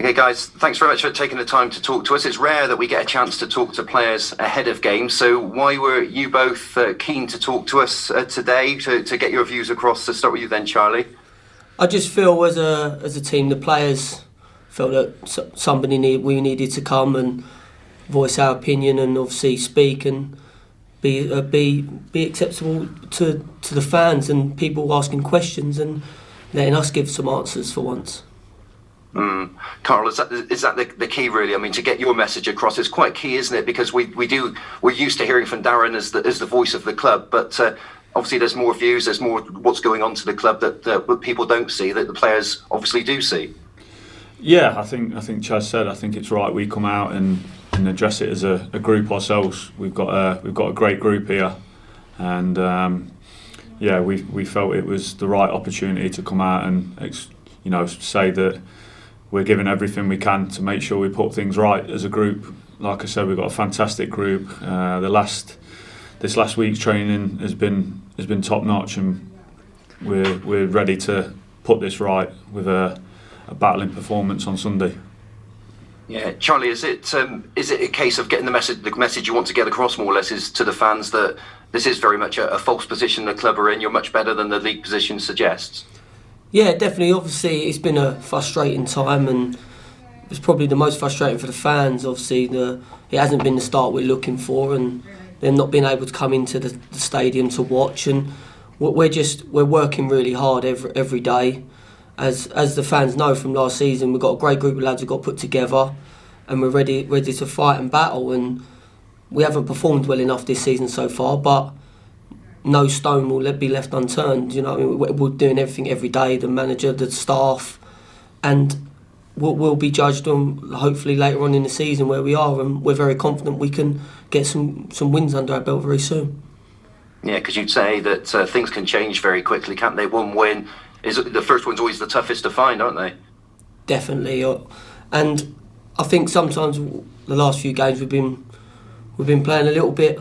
Okay, guys, thanks very much for taking the time to talk to us. It's rare that we get a chance to talk to players ahead of games, so why were you both keen to talk to us today, to get your views across? To start with you then, Charlie. I just feel as a team, the players felt that we needed to come and voice our opinion and obviously speak and be acceptable to the fans and people asking questions and letting us give some answers for once. Carl, is that the key really? I mean, to get your message across is quite key, isn't it? Because we're used to hearing from Darren as the voice of the club, but obviously there's more views, there's more what's going on to the club that people don't see, that the players obviously do see. Yeah, I think Chaz said, I think it's right we come out and address it as a group ourselves. We've got a great group here, and we felt it was the right opportunity to come out and say that we're giving everything we can to make sure we put things right as a group. Like I said, we've got a fantastic group. This last week's training has been top notch, and we're ready to put this right with a battling performance on Sunday. Yeah, Charlie, is it a case of getting the message you want to get across more or less is to the fans that this is very much a false position the club are in? You're much better than the league position suggests. Yeah, definitely. Obviously, it's been a frustrating time, and it's probably the most frustrating for the fans. Obviously, it hasn't been the start we're looking for, and them not being able to come into the stadium to watch. And we're working really hard every day. As the fans know from last season, we've got a great group of lads we've got put together, and we're ready to fight and battle. And we haven't performed well enough this season so far, but no stone will be left unturned. We're doing everything every day, the manager, the staff, and we'll be judged on hopefully later on in the season where we are, and we're very confident we can get some wins under our belt very soon. Yeah, because you'd say that things can change very quickly, can't they? One win, the first one's always the toughest to find, aren't they? Definitely, and I think sometimes the last few games we've been playing a little bit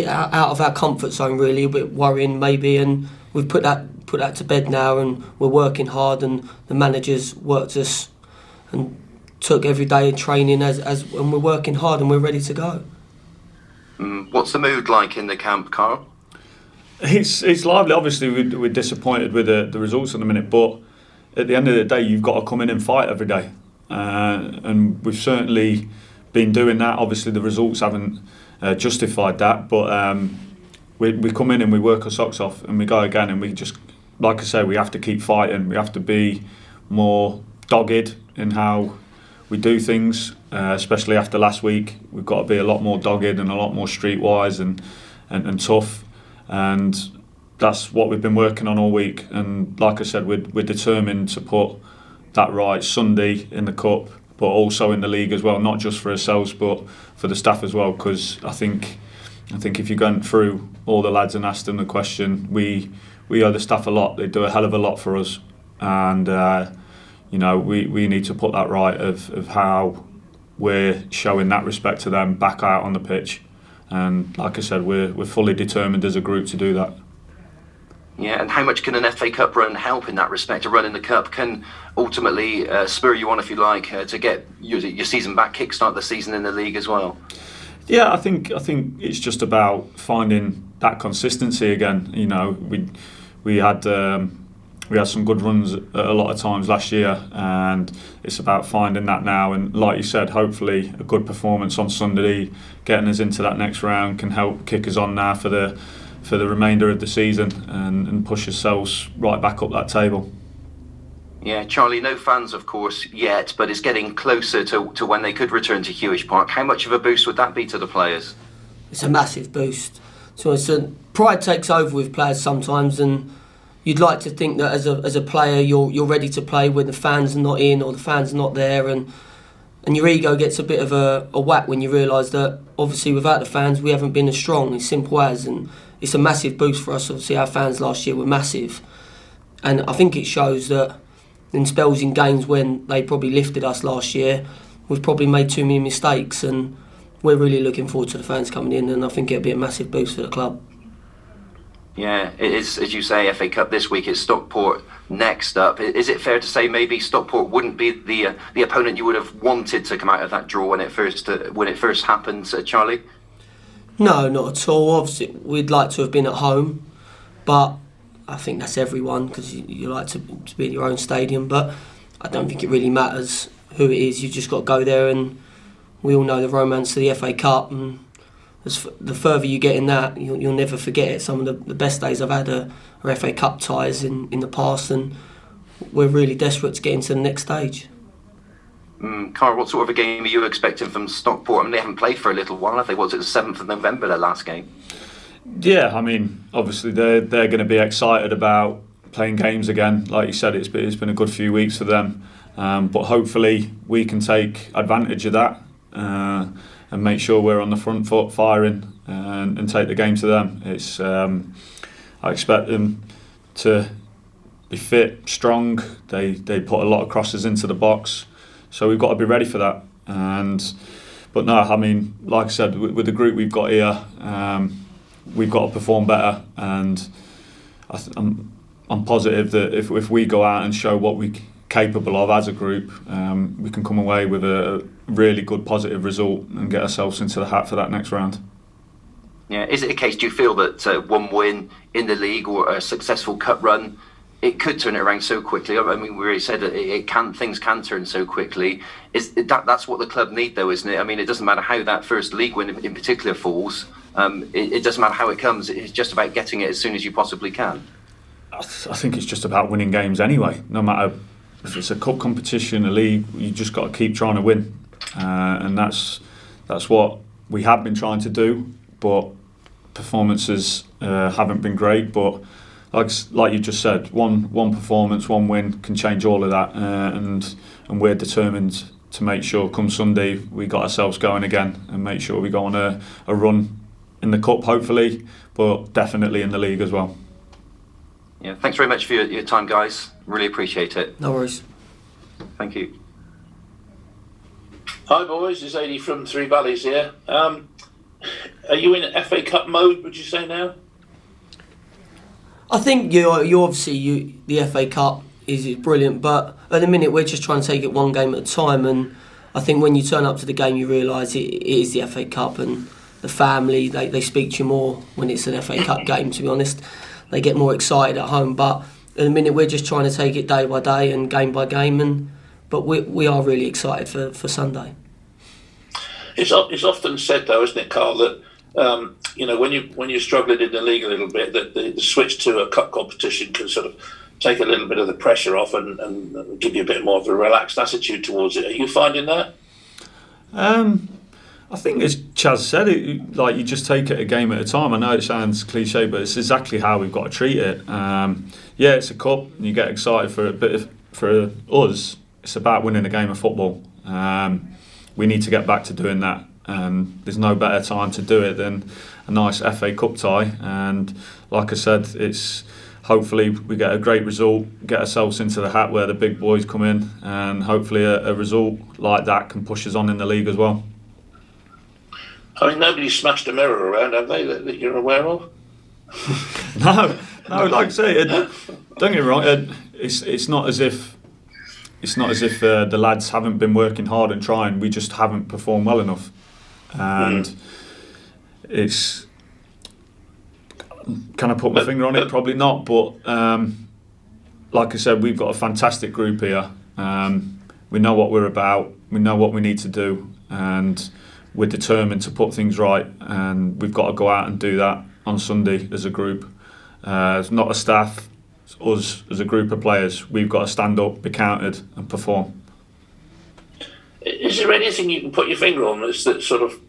out of our comfort zone, really, a bit worrying maybe, and we've put that to bed now, and we're working hard, and the managers worked us and took every day of training and we're working hard and we're ready to go. What's the mood like in the camp, Carl? It's lively. Obviously, we're disappointed with the results at the minute, but at the end of the day, you've got to come in and fight every day, and we've certainly been doing that. Obviously, the results haven't justified that, but we come in and we work our socks off and we go again, and we just, like I say, we have to keep fighting. We have to be more dogged in how we do things, especially after last week. We've got to be a lot more dogged and a lot more streetwise and tough, and that's what we've been working on all week. And like I said, we're determined to put that right Sunday in the cup, but also in the league as well, not just for ourselves but for the staff as well, because I think if you're going through all the lads and asked them the question, we owe the staff a lot. They do a hell of a lot for us, and we need to put that right of how we're showing that respect to them back out on the pitch. And like I said, we're fully determined as a group to do that. Yeah, and how much can an FA Cup run help in that respect? A run in the Cup can ultimately spur you on, if you like, to get your season back, kickstart the season in the league as well. Yeah, I think it's just about finding that consistency again. We had some good runs at a lot of times last year, and it's about finding that now. And like you said, hopefully a good performance on Sunday, getting us into that next round, can help kick us on now for the remainder of the season and push ourselves right back up that table. Yeah, Charlie, no fans of course yet, but it's getting closer to when they could return to Hewish Park. How much of a boost would that be to the players? It's a massive boost. So pride takes over with players sometimes, and you'd like to think that as a player you're ready to play when the fans are not in or the fans are not there, and your ego gets a bit of a whack when you realise that obviously without the fans we haven't been as strong, as simple as, and it's a massive boost for us. Obviously our fans last year were massive, and I think it shows that in spells in games when they probably lifted us last year, we've probably made too many mistakes, and we're really looking forward to the fans coming in, and I think it'll be a massive boost for the club. Yeah, it is, as you say, FA Cup this week. It's Stockport next up. Is it fair to say maybe Stockport wouldn't be the opponent you would have wanted to come out of that draw when it first happened, Charlie? No, not at all. Obviously, we'd like to have been at home, but I think that's everyone, because you like to be in your own stadium. But I don't think it really matters who it is. You just got to go there, and we all know the romance of the FA Cup. And the further you get in that, you'll never forget it. Some of the best days I've had are FA Cup ties in the past, and we're really desperate to get into the next stage. Carl, what sort of a game are you expecting from Stockport? I mean, they haven't played for a little while, have they? Was it the 7th of November, their last game? Yeah, I mean, obviously they're going to be excited about playing games again. Like you said, it's been a good few weeks for them, but hopefully we can take advantage of that and make sure we're on the front foot, firing, and take the game to them. I expect them to be fit, strong. They put a lot of crosses into the box, so we've got to be ready for that. But no, I mean, like I said, with the group we've got here, we've got to perform better, and I'm positive that if we go out and show what we're capable of as a group, we can come away with a really good positive result and get ourselves into the hat for that next round. Yeah, is it a case, do you feel that one win in the league or a successful cup run, it could turn it around so quickly? I mean, we already said that things can turn so quickly. That's what the club need, though, isn't it? I mean, it doesn't matter how that first league win in particular falls. It doesn't matter how it comes. It's just about getting it as soon as you possibly can. I think it's just about winning games anyway. No matter if it's a cup competition, a league, you just got to keep trying to win, and that's what we have been trying to do. But performances haven't been great. But like you just said, one performance, one win can change all of that, and we're determined to make sure come Sunday we got ourselves going again and make sure we go on a run in the cup, hopefully, but definitely in the league as well. Yeah, thanks very much for your time, guys. Really appreciate it. No worries. Thank you. Hi boys, it's Adi from Three Valleys here. Are you in FA Cup mode, would you say now? I think you obviously the FA Cup is brilliant, but at the minute we're just trying to take it one game at a time, and I think when you turn up to the game you realise it is the FA Cup, and the family, they speak to you more when it's an FA Cup game, to be honest. They get more excited at home, but at the minute we're just trying to take it day by day and game by game, but we are really excited for Sunday. It's often said though, isn't it, Carl, that when you're struggling in the league a little bit, that the switch to a cup competition can sort of take a little bit of the pressure off and give you a bit more of a relaxed attitude towards it. Are you finding that? I think, as Chaz said, you just take it a game at a time. I know it sounds cliche, but it's exactly how we've got to treat it. Yeah, it's a cup, and you get excited for it, but for us, it's about winning a game of football. We need to get back to doing that, and there's no better time to do it than a nice FA Cup tie. And like I said, it's hopefully we get a great result, get ourselves into the hat where the big boys come in, and hopefully a result like that can push us on in the league as well. I mean, nobody's smashed a mirror around, have they, that you're aware of? No, like I say, don't get me wrong. It's not as if the lads haven't been working hard and trying. We just haven't performed well enough, and it's. Can I put my finger on it? Probably not. But like I said, we've got a fantastic group here. We know what we're about. We know what we need to do, and we're determined to put things right. And we've got to go out and do that on Sunday as a group. It's not a staff. It's us as a group of players. We've got to stand up, be counted, and perform. Is there anything you can put your finger on that sort of,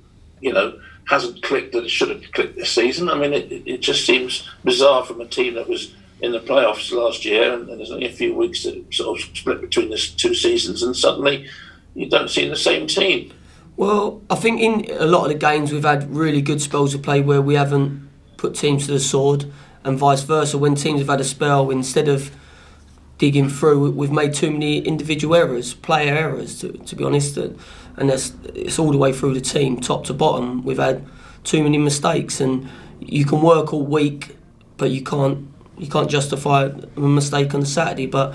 hasn't clicked that it should have clicked this season? I mean, it just seems bizarre from a team that was in the playoffs last year, and there's only a few weeks that sort of split between the two seasons, and suddenly you don't see the same team. Well, I think in a lot of the games we've had really good spells of play where we haven't put teams to the sword, and vice versa. When teams have had a spell, instead of digging through, we've made too many individual errors, player errors, to be honest. And it's all the way through the team, top to bottom. We've had too many mistakes, and you can work all week but you can't justify a mistake on the Saturday. But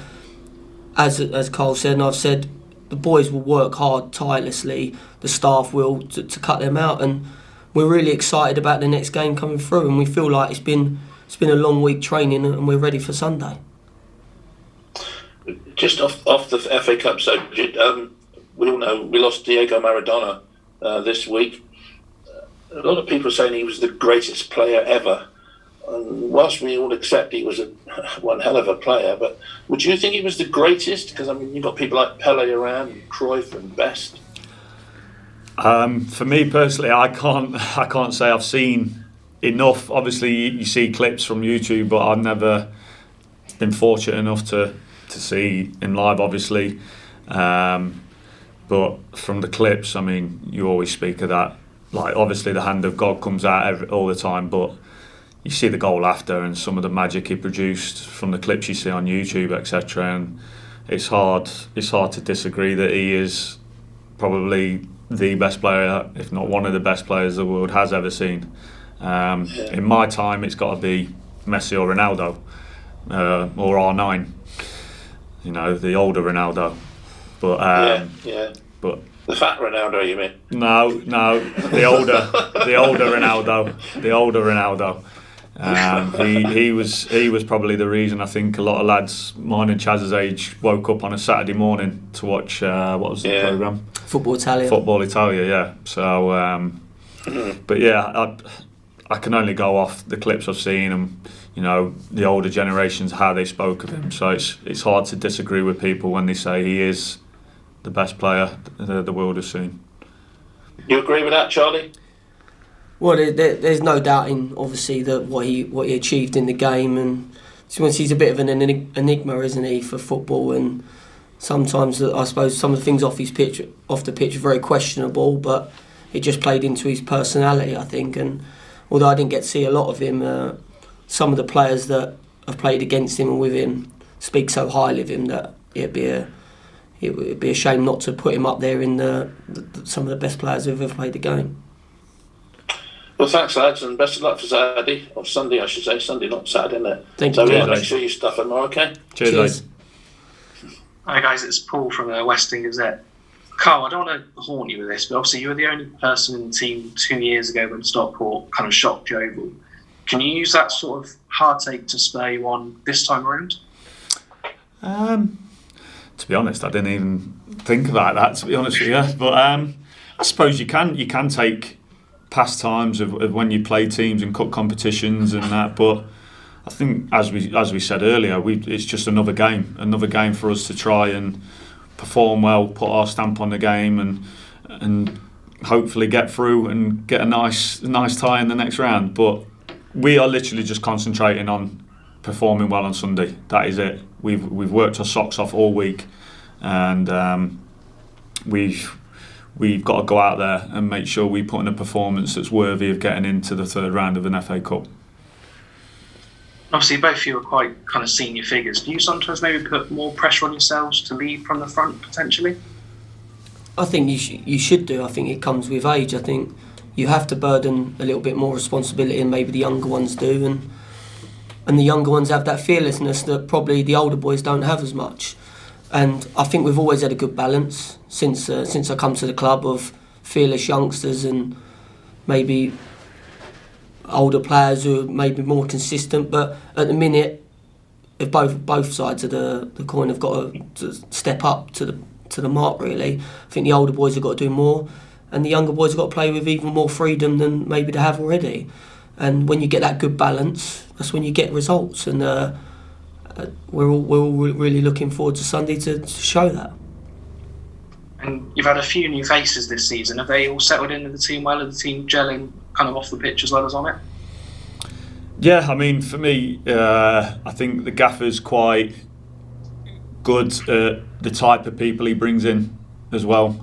as Carl said, and I've said, the boys will work hard, tirelessly. The staff will to cut them out, and we're really excited about the next game coming through. And we feel like it's been a long week training, and we're ready for Sunday. Just off the FA Cup subject, we all know we lost Diego Maradona this week. A lot of people are saying he was the greatest player ever. And whilst we all accept he was one hell of a player, but would you think he was the greatest? Because I mean, you've got people like Pele around, and Cruyff, and Best. For me personally, I can't say I've seen enough. Obviously, you see clips from YouTube, but I've never been fortunate enough to see him live. Obviously, but from the clips, I mean, you always speak of that. Like, obviously, the hand of God comes out all the time, but you see the goal after and some of the magic he produced from the clips you see on YouTube, etc. And it's hard to disagree that he is probably the best player, if not one of the best players the world has ever seen. In my time, it's got to be Messi or Ronaldo, or R9. You know, the older Ronaldo. But but the fat Ronaldo, you mean? No, the older Ronaldo. He was probably the reason I think a lot of lads mine and Chaz's age woke up on a Saturday morning to watch what was the programme? Football Italia, yeah. So, but yeah, I can only go off the clips I've seen and, you know, the older generations, how they spoke of him. So it's hard to disagree with people when they say he is the best player the world has seen. You agree with that, Charlie? Well, there's no doubting, obviously, that what he achieved in the game, and he's a bit of an enigma, isn't he, for football? And sometimes, I suppose, some of the things off the pitch are very questionable, but it just played into his personality, I think. And although I didn't get to see a lot of him, some of the players that have played against him and with him speak so highly of him that it would be a shame not to put him up there in some of the best players who've ever played the game. Well, thanks, lads, and best of luck for Saturday, or Sunday, I should say. Sunday, not Saturday, isn't it? Thank you. So make sure you stuff them, okay? Cheers. Hi guys, it's Paul from the Western Gazette. Carl, I don't want to haunt you with this, but obviously you were the only person in the team 2 years ago when Stockport kind of shocked Yeovil. Can you use that sort of hard take to spur you on this time around? To be honest, I didn't even think about that, to be honest with you. But I suppose you can take past times of when you play teams and cup competitions and that, but I think as we said earlier, it's just another game for us to try and perform well, put our stamp on the game, and hopefully get through and get a nice tie in the next round. But we are literally just concentrating on performing well on Sunday. That is it. We've worked our socks off all week, and we've got to go out there and make sure we put in a performance that's worthy of getting into the third round of an FA Cup. Obviously, both of you are quite kind of senior figures. Do you sometimes maybe put more pressure on yourselves to lead from the front, potentially? I think you should do. I think it comes with age. I think you have to burden a little bit more responsibility than maybe the younger ones do. And the younger ones have that fearlessness that probably the older boys don't have as much. And I think we've always had a good balance since I come to the club of fearless youngsters and maybe older players who are maybe more consistent. But at the minute, if both sides of the coin have got to step up to the mark, really. I think the older boys have got to do more, and the younger boys have got to play with even more freedom than maybe they have already. And when you get that good balance, that's when you get results. And we're all really looking forward to Sunday to show that. And you've had a few new faces this season. Have they all settled into the team well? Are the team gelling kind of off the pitch as well as on it? Yeah, I mean, for me, I think the gaffer's quite good at the type of people he brings in as well.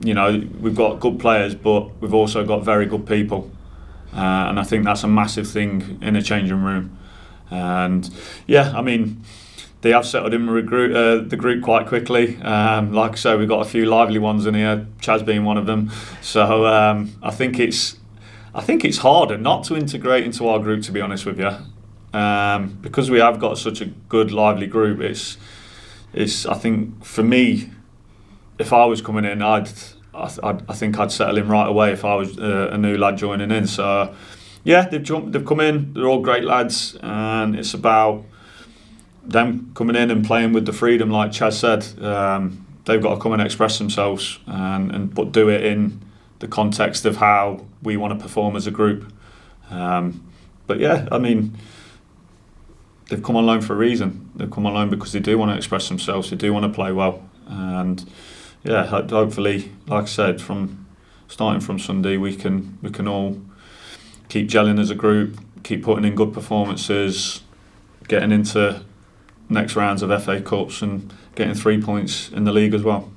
You know, we've got good players, but we've also got very good people. And I think that's a massive thing in a changing room. And yeah, I mean, they have settled in the group quite quickly. Like I say, we've got a few lively ones in here, Chaz being one of them. So I think it's harder not to integrate into our group, to be honest with you. because we have got such a good, lively group. It's I think for me, if I was coming in, I think I'd settle in right away if I was a new lad joining in. So yeah, they've come in. They're all great lads, and it's about them coming in and playing with the freedom, like Chaz said. They've got to come and express themselves, but do it in the context of how we want to perform as a group. But yeah, I mean, they've come on loan for a reason. They've come on loan because they do want to express themselves. They do want to play well, and yeah, hopefully, like I said, starting from Sunday, we can all keep gelling as a group, keep putting in good performances, getting into next rounds of FA Cups and getting 3 points in the league as well.